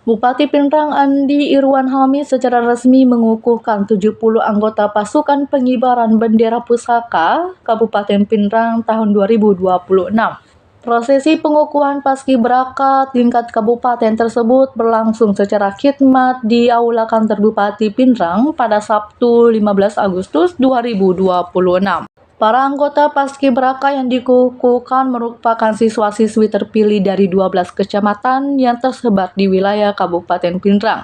Bupati Pinrang Andi Irwan Hamid secara resmi mengukuhkan 70 anggota pasukan pengibaran bendera pusaka Kabupaten Pinrang tahun 2026. Prosesi pengukuhan paskibraka tingkat kabupaten tersebut berlangsung secara khidmat di Aula Kantor Bupati Pinrang pada Sabtu 15 Agustus 2026. Para anggota paskibraka yang dikukuhkan merupakan siswa-siswi terpilih dari 12 kecamatan yang tersebar di wilayah Kabupaten Pinrang.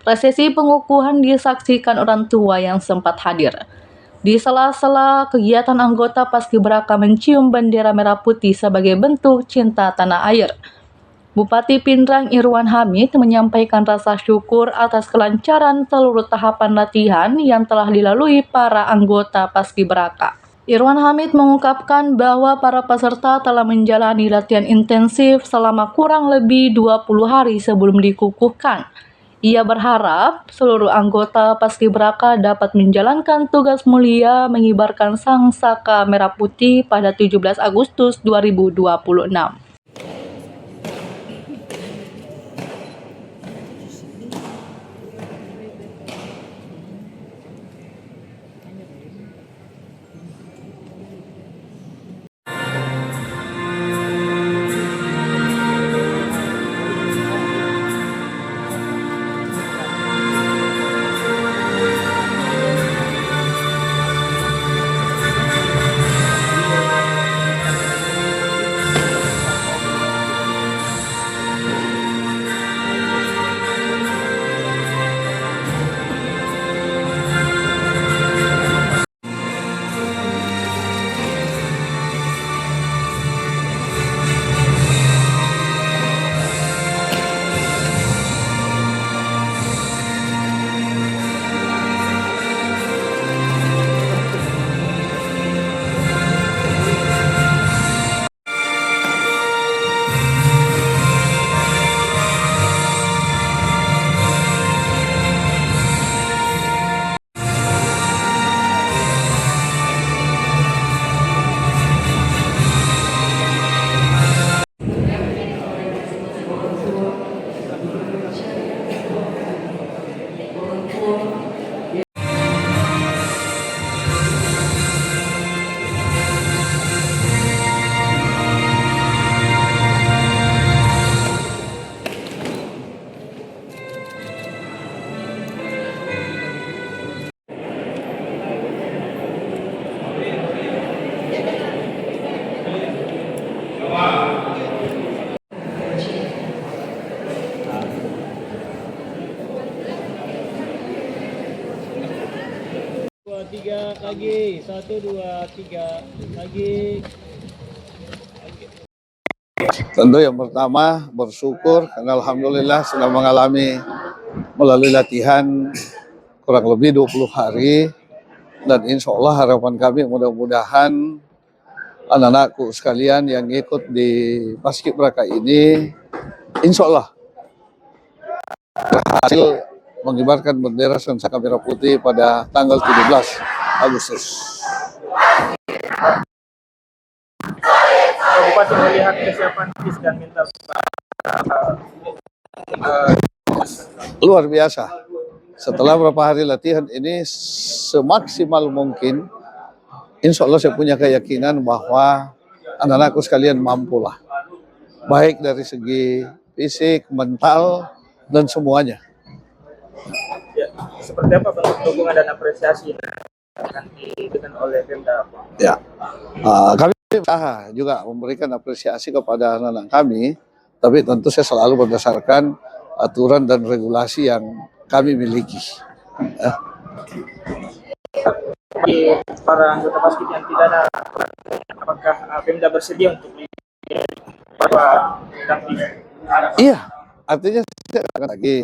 Prosesi pengukuhan disaksikan orang tua yang sempat hadir. Di sela-sela kegiatan, anggota paskibraka mencium bendera merah putih sebagai bentuk cinta tanah air. Bupati Pinrang Irwan Hamid menyampaikan rasa syukur atas kelancaran seluruh tahapan latihan yang telah dilalui para anggota paskibraka. Irwan Hamid mengungkapkan bahwa para peserta telah menjalani latihan intensif selama kurang lebih 20 hari sebelum dikukuhkan. Ia berharap seluruh anggota paskibraka dapat menjalankan tugas mulia mengibarkan sang saka merah putih pada 17 Agustus 2026. Tiga lagi, 1, 2, 3 lagi. Tentu yang pertama bersyukur karena alhamdulillah sudah mengalami melalui latihan kurang lebih 20 hari dan insya Allah harapan kami mudah-mudahan anak-anakku sekalian yang ikut di paskibraka ini insya Allah berhasil mengibarkan bendera Saka Merah Putih pada tanggal 17 Agustus. Bupati melihat kesiapan fisik dan mental Luar biasa. Setelah beberapa hari latihan ini semaksimal mungkin, insya Allah saya punya keyakinan bahwa anak-anakku sekalian mampulah. Baik dari segi fisik, mental, dan semuanya. ya, seperti apa bentuk dukungan dan apresiasi yang akan diberikan oleh Pemda? Ya, kami berusaha juga memberikan apresiasi kepada anak-anak kami, tapi tentu saya selalu berdasarkan aturan dan regulasi yang kami miliki. Bagi para anggota paskib yang tidak ada, apakah Pemda bersedia untuk Iya, artinya saya katakan lagi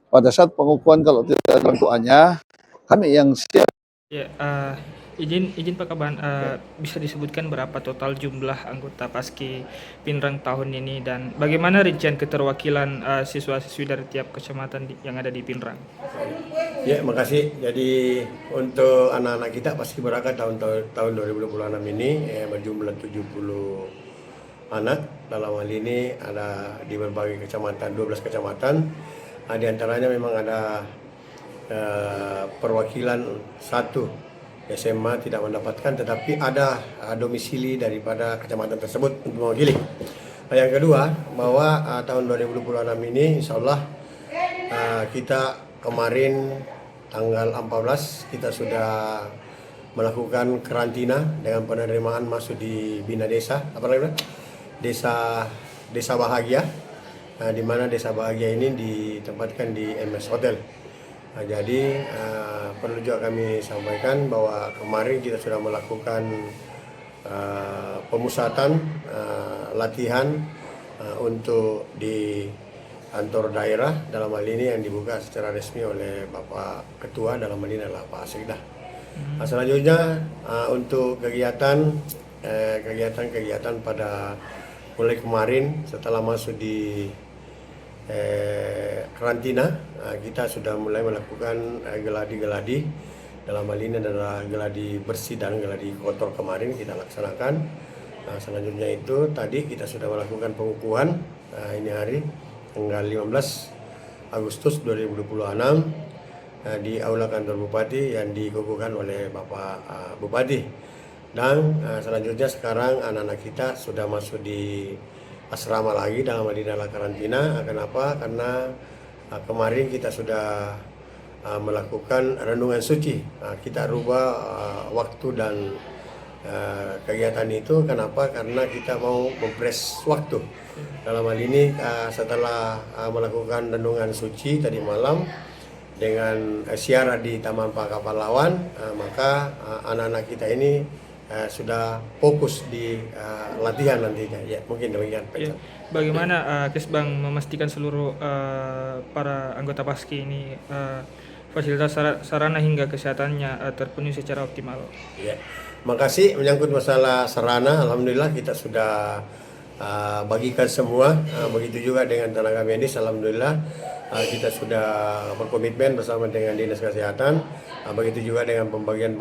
pada saat pengukuhan kalau tidak ada orang tuanya, kami yang siap. Ya, izin Pak Kaban, bisa disebutkan berapa total jumlah anggota Paski Pinrang tahun ini dan bagaimana rincian keterwakilan siswa-siswi dari tiap kecamatan yang ada di Pinrang? Ya, makasih. Jadi untuk anak-anak kita Paskibraka tahun 2026 ini berjumlah 70 anak. Dalam hal ini ada di berbagai kecamatan, 12 kecamatan. Di antaranya memang ada perwakilan satu SMA tidak mendapatkan, tetapi ada domisili daripada kecamatan tersebut untuk mewakili. Yang kedua, bahwa tahun 2026 ini insya Allah kita kemarin tanggal 14 kita sudah melakukan karantina dengan penerimaan masuk di Bina Desa, Desa Bahagia, di mana Desa Bahagia ini ditempatkan di MS Hotel. Jadi perlu juga kami sampaikan bahwa kemarin kita sudah melakukan pemusatan latihan untuk di kantor daerah, dalam hal ini yang dibuka secara resmi oleh Bapak Ketua, dalam hal ini adalah Pak Sekda. Selanjutnya untuk kegiatan pada mulai kemarin setelah masuk di karantina, kita sudah mulai melakukan geladi-geladi. Dalam hal ini adalah geladi bersih dan geladi kotor kemarin kita laksanakan. Selanjutnya itu tadi kita sudah melakukan pengukuhan ini hari tanggal 15 Agustus 2026 di Aula Kantor Bupati yang dikukuhkan oleh Bapak Bupati. Dan selanjutnya sekarang anak-anak kita sudah masuk di asrama lagi dalam adalah karantina. Kenapa? Karena kemarin kita sudah melakukan renungan suci. Kita rubah waktu dan kegiatan itu. Kenapa? Karena kita mau mempres waktu. Dalam hal ini setelah melakukan renungan suci tadi malam dengan siaran di Taman Pak Pahlawan, maka anak-anak kita ini sudah fokus di latihan nantinya. Ya, mungkin demikian Pak. Ya. Bagaimana Kesbang memastikan seluruh para anggota Paski ini fasilitas sarana hingga kesehatannya terpenuhi secara optimal? Ya. Makasih menyangkut masalah sarana, alhamdulillah kita sudah bagikan semua. Begitu juga dengan tenaga medis, alhamdulillah kita sudah berkomitmen bersama dengan Dinas Kesehatan. Begitu juga dengan pembagian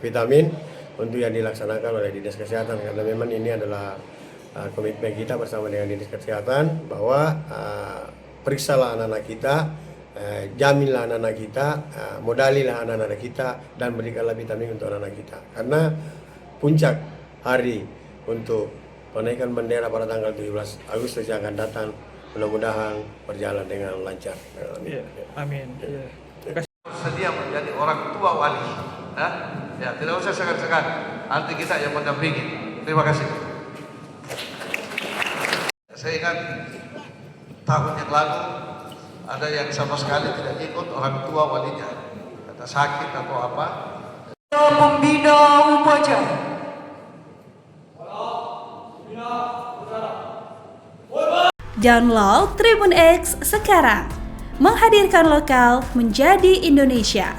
vitamin untuk yang dilaksanakan oleh Dinas Kesehatan, karena memang ini adalah komitmen kita bersama dengan Dinas Kesehatan bahwa periksalah anak-anak kita, jaminlah anak-anak kita, modalilah anak-anak kita, dan berikanlah vitamin untuk anak-anak kita. Karena puncak hari untuk penaikan bendera pada tanggal 17 Agustus yang akan datang mudah-mudahan berjalan dengan lancar. Ya, amin. Ya. Sedia menjadi orang tua wali. Ya, tidak usah segan-segan. Nanti kita yang mendampingi. Terima kasih. Saya ingat tahun yang lalu ada yang sama sekali tidak ikut orang tua walinya, kata sakit atau apa. Pembina upacara. Download Tribun X sekarang, menghadirkan lokal menjadi Indonesia.